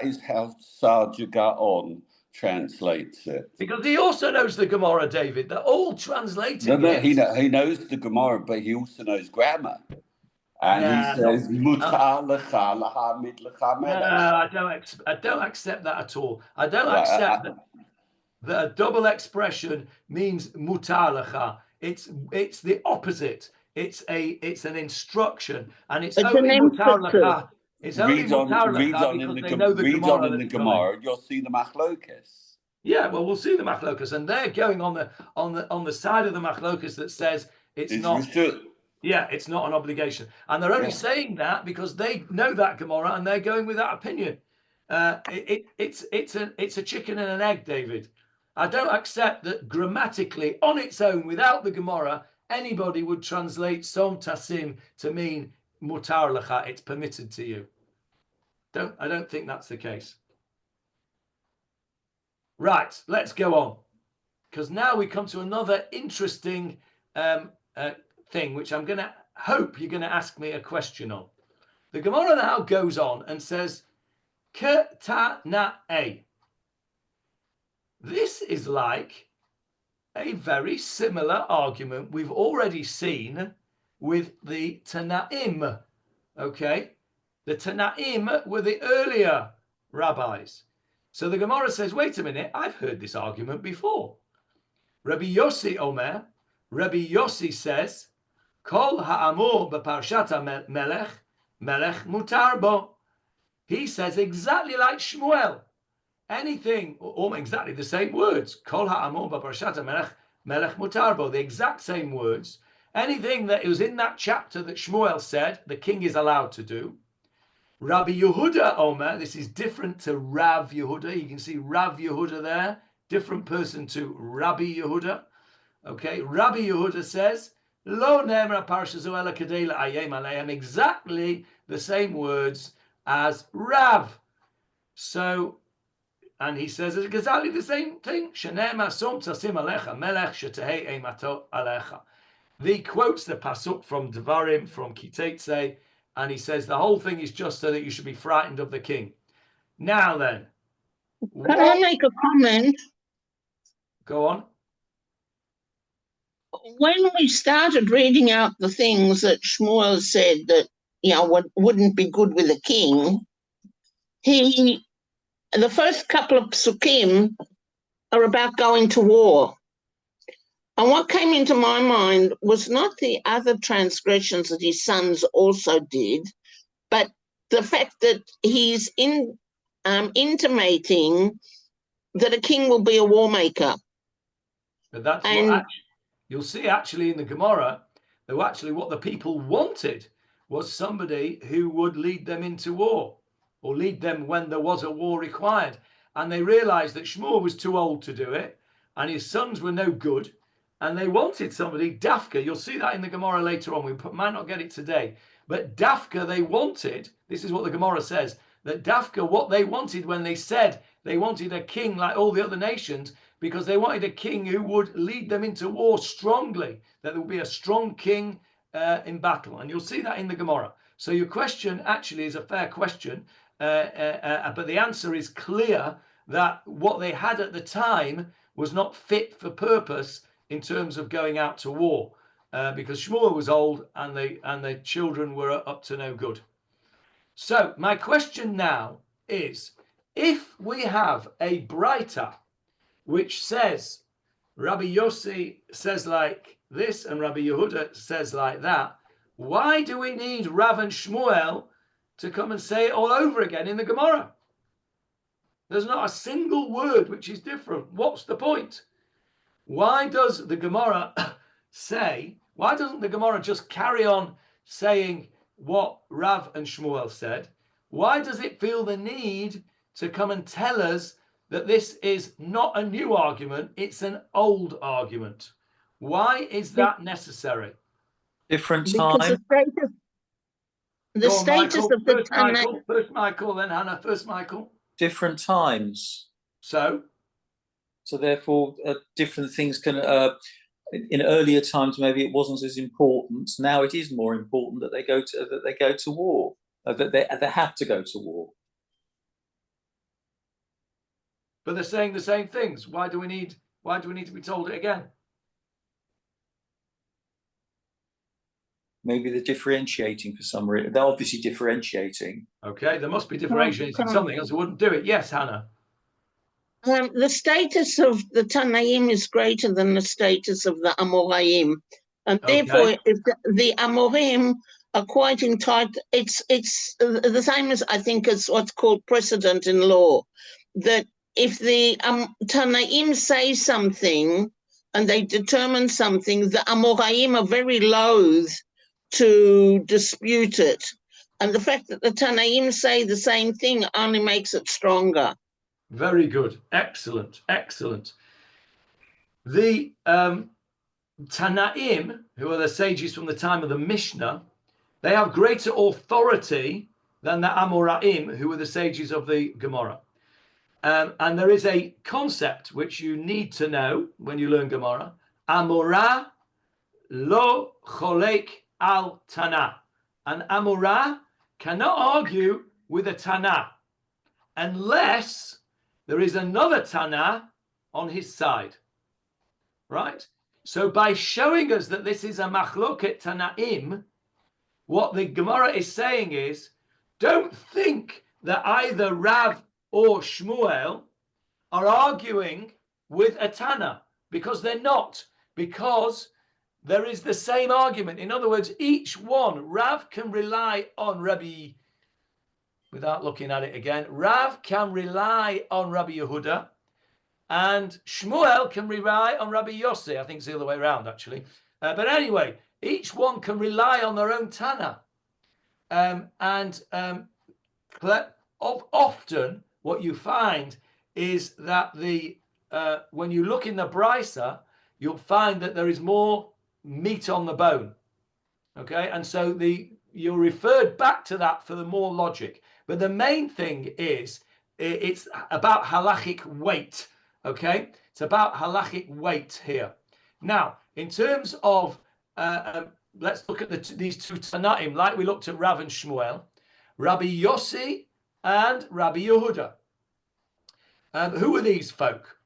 is how Sarja Gaon translates it. Because he also knows the Gemarah, David. They're all translating it. He knows the Gemarah, but he also knows grammar. And he says, Mutar lecha lahamid lecha melech. No, I don't accept that at all. I don't accept that a double expression means mutar lecha. It's the opposite. It's an instruction, and it's only mutar lecha. It's only mutar lecha because they know the Gemarah. Read on in the Gemarah, you'll see the machlokes. Yeah, well, we'll see the machlokas, and they're going on the side of the machlokas that says it's not. Yeah, it's not an obligation, and they're only saying that because they know that Gemarah and they're going with that opinion. It's a chicken and an egg, David. I don't accept that grammatically on its own, without the Gemarah, anybody would translate Som Tasim to mean mutar lecha. It's permitted to you. I don't think that's the case. Right, let's go on, because now we come to another interesting thing, which I'm going to hope you're going to ask me a question on. The Gemarah now goes on and says, Ketanae. This is like a very similar argument we've already seen with the Tanaim. Okay, the Tanaim were the earlier rabbis. So the Gemarah says, wait a minute, I've heard this argument before. Rabbi Yossi Omer, Rabbi Yossi says, Kol ha'amur b'parshat melech, melech mutar bo. He says exactly like Shmuel. Anything, or exactly the same words. Kol ha'amur b'parshat melech, melech mutar bo. The exact same words. Anything that was in that chapter that Shmuel said, the king is allowed to do. Rabbi Yehuda Omer, this is different to Rav Yehuda. You can see Rav Yehuda there, different person to Rabbi Yehuda. Okay, Rabbi Yehuda says, Lo nemra parsha zu ela kedei la'ayem aleim, exactly the same words as Rav. So, and he says exactly the same thing. Shenema som tasim alecha melech shetehei eimato alecha. He quotes the pasuk from Devarim, from Kitetse, and he says the whole thing is just so that you should be frightened of the king. Now then. Can I make a comment? Go on. When we started reading out the things that Shmuel said that, wouldn't be good with a king, the first couple of psukim are about going to war. And what came into my mind was not the other transgressions that his sons also did, but the fact that he's intimating that a king will be a war maker. But that's what you'll see actually in the Gemarah, though actually what the people wanted was somebody who would lead them into war, or lead them when there was a war required. And they realized that Shmuel was too old to do it, and his sons were no good. And they wanted somebody, Dafka, you'll see that in the Gemarah later on, we might not get it today, but Dafka they wanted, this is what the Gemarah says, that Dafka, what they wanted when they said they wanted a king like all the other nations, because they wanted a king who would lead them into war strongly, that there would be a strong king in battle. And you'll see that in the Gemarah. So your question actually is a fair question, but the answer is clear that what they had at the time was not fit for purpose in terms of going out to war, because Shmuel was old and the children were up to no good. So my question now is, if we have a Braita which says Rabbi Yossi says like this and Rabbi Yehuda says like that, why do we need Rav and Shmuel to come and say it all over again in the Gemara? There's not a single word which is different. What's the point? Why does the Gemara why doesn't the Gemara just carry on saying what Rav and Shmuel said? Why does it feel the need to come and tell us that this is not a new argument, it's an old argument? Why is that necessary? Different Because time. the status of the Tanna. First Michael, then Hannah. First Michael. Different times. So therefore, different things can. In earlier times, maybe it wasn't as important. Now it is more important that they go to war. That they have to go to war. But they're saying the same things. Why do we need to be told it again? Maybe they're differentiating for some reason. They're obviously differentiating. Okay, there must be differentiating something else. I wouldn't do it. Yes, Hannah. The status of the Tanaim is greater than the status of the Amoraim, and therefore, if the Amorim are quite entitled, it's the same as I think as what's called precedent in law, that if the Tanaim say something and they determine something, the Amoraim are very loath to dispute it. And the fact that the Tanaim say the same thing only makes it stronger. Very good. Excellent. Excellent. The Tanaim, who are the sages from the time of the Mishnah, they have greater authority than the Amoraim, who were the sages of the Gemara. And there is a concept which you need to know when you learn Gemara. Amora lo cholek al Tana. An Amora cannot argue with a Tana unless there is another Tana on his side. Right? So by showing us that this is a machloket Tanaim, what the Gemara is saying is, don't think that either Rav or Shmuel are arguing with a Tana, because they're not, because there is the same argument. In other words, each one, Rav can rely on Rabbi, without looking at it again, Rav can rely on Rabbi Yehuda, and Shmuel can rely on Rabbi Yossi. I think it's the other way around, actually. But anyway, each one can rely on their own Tana. Often what you find is that when you look in the Brisa, you'll find that there is more meat on the bone. Okay, and so you're referred back to that for the more logic. But the main thing is it's about halachic weight. Okay, it's about halachic weight here. Now, in terms of let's look at these two Tanaim, like we looked at Rav and Shmuel, Rabbi Yossi and Rabbi Yehuda. Who are these folk?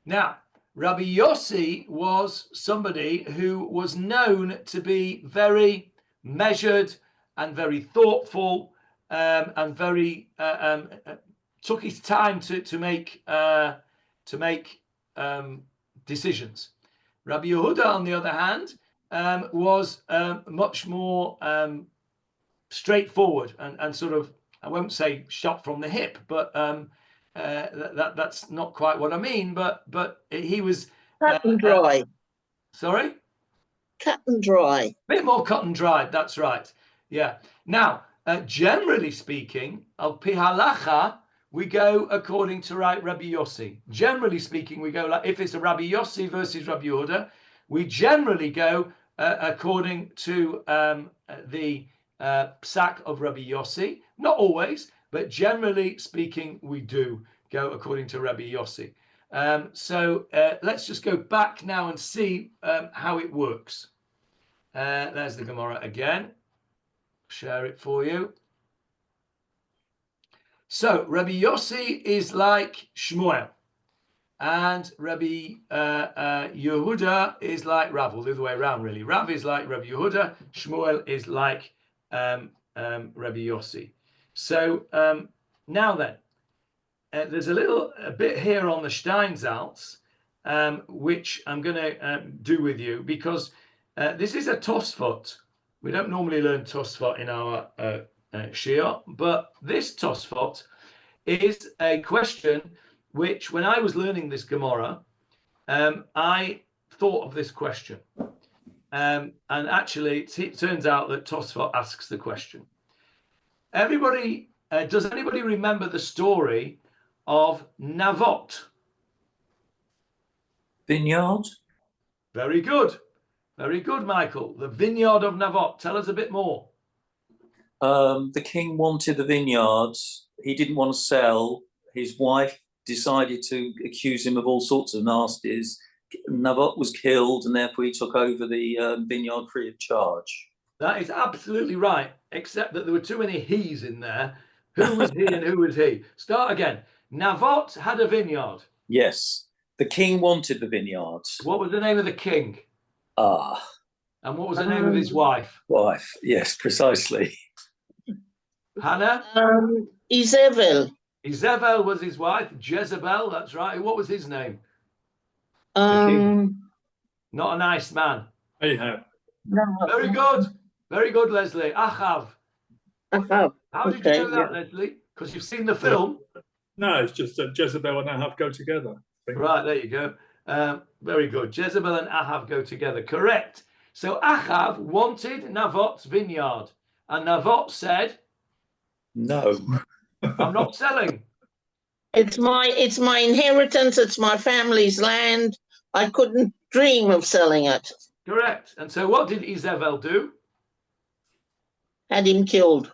Now, Rabbi Yossi was somebody who was known to be very measured and very thoughtful, and very took his time to make decisions. Rabbi Yehuda, on the other hand, was much more straightforward and sort of, I won't say shot from the hip, but that's not quite what I mean. But he was cut and dry. Sorry? Cut and dry. A bit more cut and dried. That's right. Yeah. Now, generally speaking, al pi halacha, we go according to Rabbi Yossi. Generally speaking, we go like, if it's a Rabbi Yossi versus Rabbi Yehuda, we generally go according to the psak of Rabbi Yossi. Not always, but generally speaking, we do go according to Rabbi Yossi. So let's just go back now and see how it works. There's the Gemara again. Share it for you. So Rabbi Yossi is like Shmuel. and Rabbi Yehuda is like Rav, or the other way around, really. Rav is like Rabbi Yehuda, Shmuel is like Rabbi Yossi. So now then, there's a bit here on the Steinsaltz, which I'm going to do with you, because this is a Tosfot. We don't normally learn Tosfot in our Shia, but this Tosfot is a question which, when I was learning this Gemara, I thought of this question. And actually, it turns out that Tosfot asks the question. Everybody, does anybody remember the story of Navot? Vineyard? Very good. Very good, Michael. The vineyard of Navot. Tell us a bit more. The king wanted the vineyard. He didn't want to sell. His wife decided to accuse him of all sorts of nasties. Navot was killed, and therefore he took over the vineyard free of charge. That is absolutely right, except that there were too many he's in there. Who was he and who was he? Start again. Navot had a vineyard. Yes. The king wanted the vineyard. What was the name of the king? Ah. And what was the name of his wife? Wife, yes, precisely. Hannah? Izebel. Izebel was his wife. Jezebel, that's right. What was his name? Not a nice man. Ahab. no. Very good. Very good, Leslie. Achav. Achav. How did you know that, Leslie? Because you've seen the film. No, it's just that Jezebel and Ahab go together. Right, there you go. Very good. Jezebel and Ahab go together. Correct. So Achav wanted Navot's vineyard. And Navot said, no. I'm not selling. It's my inheritance. It's my family's land. I couldn't dream of selling it. Correct. And so what did Izebel do? Had him killed.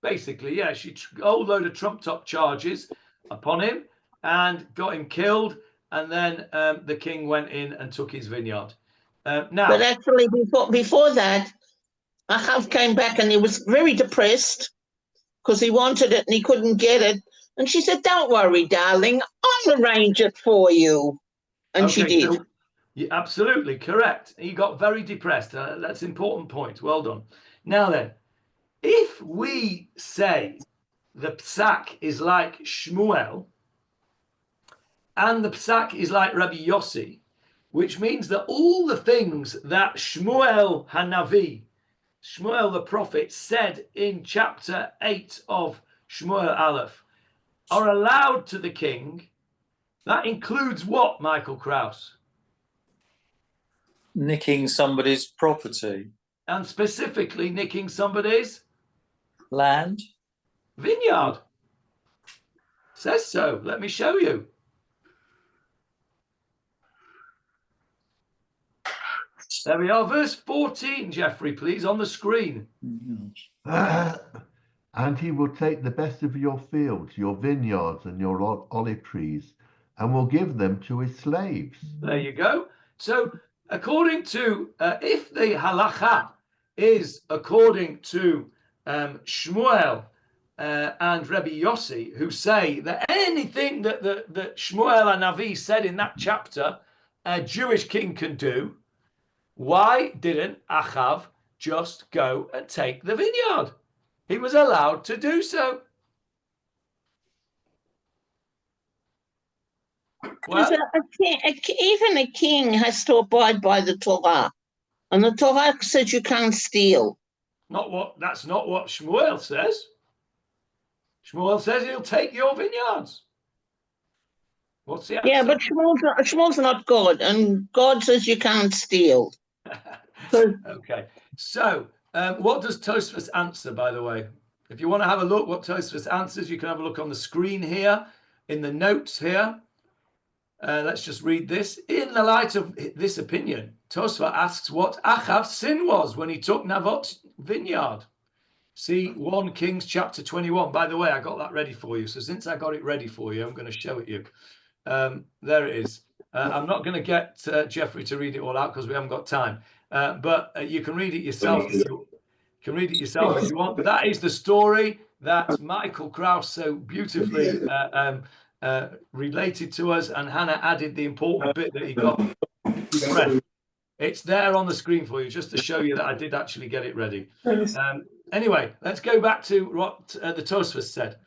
Basically, yeah, she a whole load of trump-top charges upon him and got him killed. And then the king went in and took his vineyard. Now, but actually, before that, Achav came back and he was very depressed because he wanted it and he couldn't get it. And she said, "Don't worry, darling, I'll arrange it for you." And she did. So, yeah, absolutely correct. He got very depressed. That's an important point. Well done. Now then, if we say the psak is like Shmuel and the psak is like Rabbi Yossi, which means that all the things that Shmuel Hanavi, Shmuel the prophet, said in chapter 8 of Shmuel Aleph are allowed to the king, that includes what, Michael Kraus? Nicking somebody's property. And specifically nicking somebody's land. Vineyard. Says so. Let me show you. There we are. Verse 14, Jeffrey, please, on the screen. And he will take the best of your fields, your vineyards, and your olive trees, and will give them to his slaves. There you go. So, according to, if the halacha is according to Shmuel and Rabbi Yossi, who say that anything that Shmuel and Navi said in that chapter, a Jewish king can do, why didn't Achav just go and take the vineyard? He was allowed to do so. Well, even a king has to abide by the Torah. And the Torah says you can't steal. That's not what Shmuel says. Shmuel says he'll take your vineyards. What's the answer? Yeah, but Shmuel's not God, and God says you can't steal. Okay. So, what does Tosfos answer, by the way? If you want to have a look what Tosfos answers, you can have a look on the screen here, in the notes here. Let's just read this. In the light of this opinion, Tosfos asks what Achav's sin was when he took Navot's vineyard. See 1 Kings chapter 21. By the way, I got that ready for you. So since I got it ready for you, I'm going to show it you. There it is. I'm not going to get Jeffrey to read it all out because we haven't got time. But you can read it yourself. If you want. That is the story that Michael Kraus so beautifully related to us, and Hannah added the important bit that he got. It's there on the screen for you, just to show you that I did actually get it ready. Anyway, let's go back to what the Tosfos said.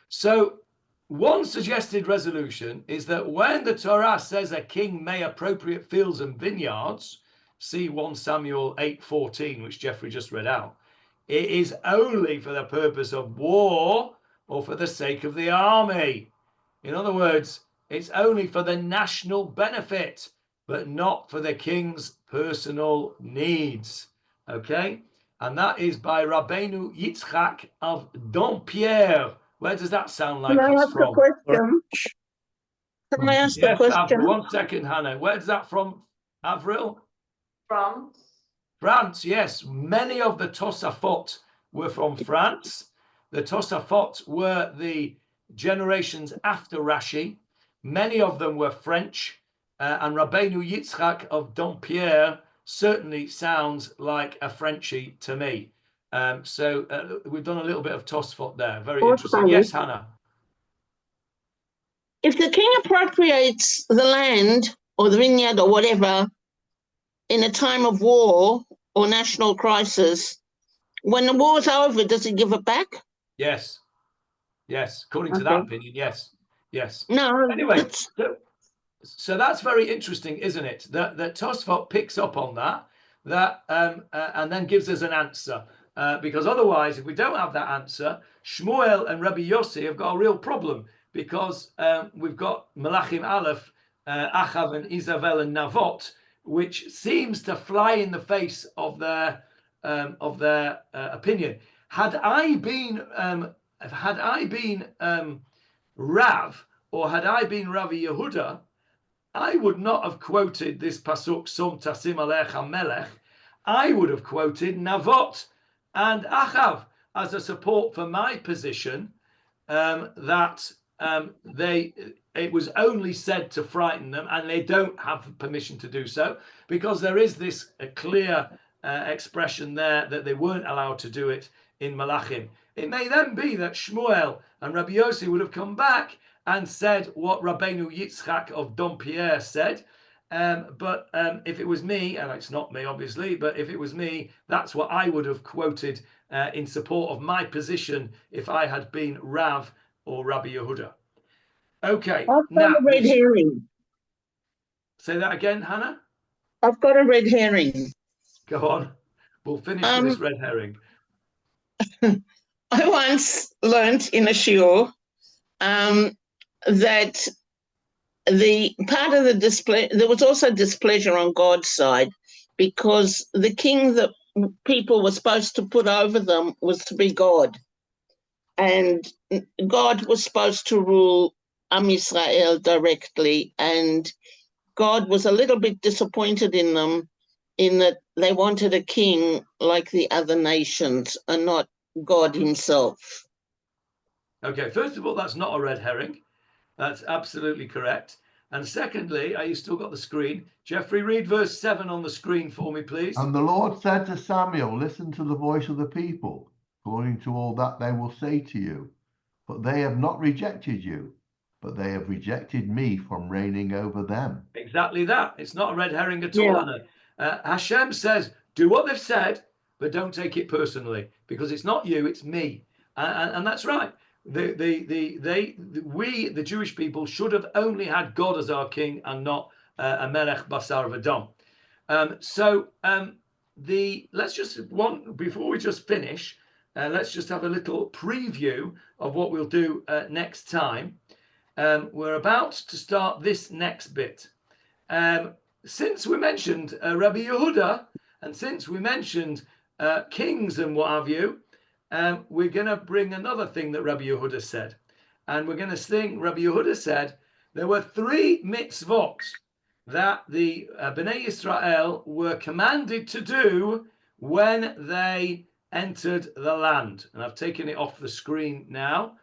So one suggested resolution is that when the Torah says a king may appropriate fields and vineyards, see 1 Samuel 8:14, which Jeffrey just read out, it is only for the purpose of war or for the sake of the army. In other words, it's only for the national benefit, but not for the king's personal needs. Okay? And that is by Rabbeinu Yitzchak of Dompierre. Where does that sound like it's from? Can I ask a question? Avril, 1 second, Hannah. Where's that from, Avril? From France, yes. Many of the Tosafot were from France. The Tosafot were the generations after Rashi. Many of them were French. And Rabbeinu Yitzchak of Dompierre certainly sounds like a Frenchie to me. So we've done a little bit of Tosfot there. Very interesting. Yes, Hannah. If the king appropriates the land or the vineyard or whatever in a time of war or national crisis, when the war's over, does he give it back? Yes. Yes. According to that opinion, yes. Yes. No. Anyway, so that's very interesting, isn't it? That Tosfot picks up on that and then gives us an answer. Because otherwise, if we don't have that answer, Shmuel and Rabbi Yossi have got a real problem, because we've got Malachim Aleph, Achav and Izabel and Navot, which seems to fly in the face of their opinion. Had I been Rav, or had I been Rabbi Yehuda, I would not have quoted this pasuk Sum Tasim Alecha Melech. I would have quoted Navot and Achav as a support for my position, that it was only said to frighten them, and they don't have permission to do so, because there is this clear expression there that they weren't allowed to do it in Malachim. It may then be that Shmuel and Rabbi Yossi would have come back and said what Rabbeinu Yitzchak of Dompierre said. But if it was me, and it's not me obviously, but if it was me, that's what I would have quoted in support of my position if I had been Rav or Rabbi Yehuda. Okay. I've got a red herring. Say that again, Hannah? I've got a red herring. Go on. We'll finish with this red herring. I once learnt in a shiur that the part of the display, there was also displeasure on God's side, because the king that people were supposed to put over them was to be God. And God was supposed to rule Am Yisrael directly, and God was a little bit disappointed in them, in that they wanted a king like the other nations and not God himself. Okay, first of all, that's not a red herring. That's absolutely correct. And secondly, you still got the screen. Jeffrey, read verse 7 on the screen for me, please. And the Lord said to Samuel, listen to the voice of the people, according to all that they will say to you. But they have not rejected you, but they have rejected me from reigning over them. Exactly that. It's not a red herring at all, Anna. Hashem says, do what they've said, but don't take it personally, because it's not you, it's me. And that's right. We, the Jewish people, should have only had God as our king and not a Melech Basar V'Dam. Let's just before we just finish, let's just have a little preview of what we'll do next time. We're about to start this next bit. Since we mentioned Rabbi Yehuda, and since we mentioned kings and what have you, we're going to bring another thing that Rabbi Yehuda said. And we're going to sing, Rabbi Yehuda said, there were 3 mitzvot that the Bnei Yisrael were commanded to do when they entered the land. And I've taken it off the screen now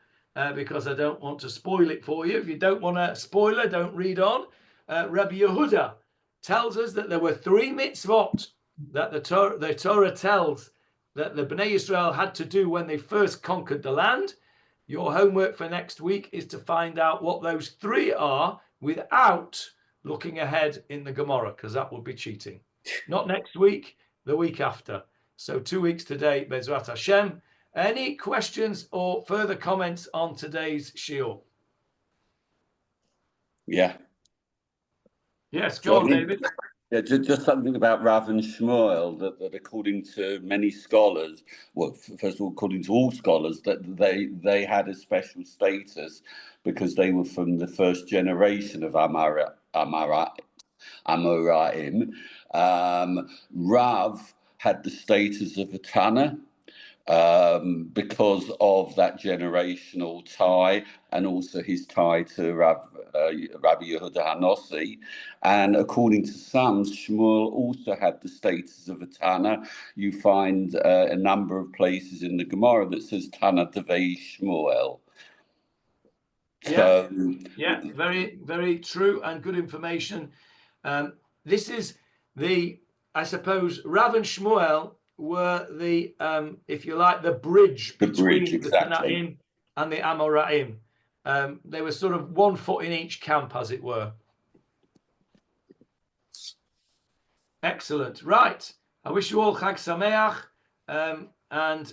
because I don't want to spoil it for you. If you don't want a spoiler, don't read on. Rabbi Yehuda tells us that there were 3 mitzvot that the Torah tells that the Bnei Yisrael had to do when they first conquered the land. Your homework for next week is to find out what those 3 are without looking ahead in the Gemarah, because that would be cheating. Not next week, the week after. So 2 weeks today, Bezrat Hashem. Any questions or further comments on today's shiur? Yeah. Yes, go on, David. Yeah, just something about Rav and Shmuel, that according to many scholars, well, first of all, according to all scholars, that they had a special status because they were from the first generation of Amoraim. Rav had the status of a Tanna because of that generational tie and also his tie to Rabbi Yehuda Hanossi. And according to some, Shmuel also had the status of a Tana. You find a number of places in the Gemarah that says Tana Devei Shmuel. So, yeah, very, very true and good information. This is I suppose, Rav and Shmuel were the, if you like, the bridge between the Tanaim and the Amoraim. They were sort of 1 foot in each camp, as it were. Excellent. Right. I wish you all Chag Sameach, and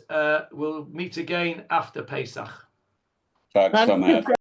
we'll meet again after Pesach. Chag Sameach.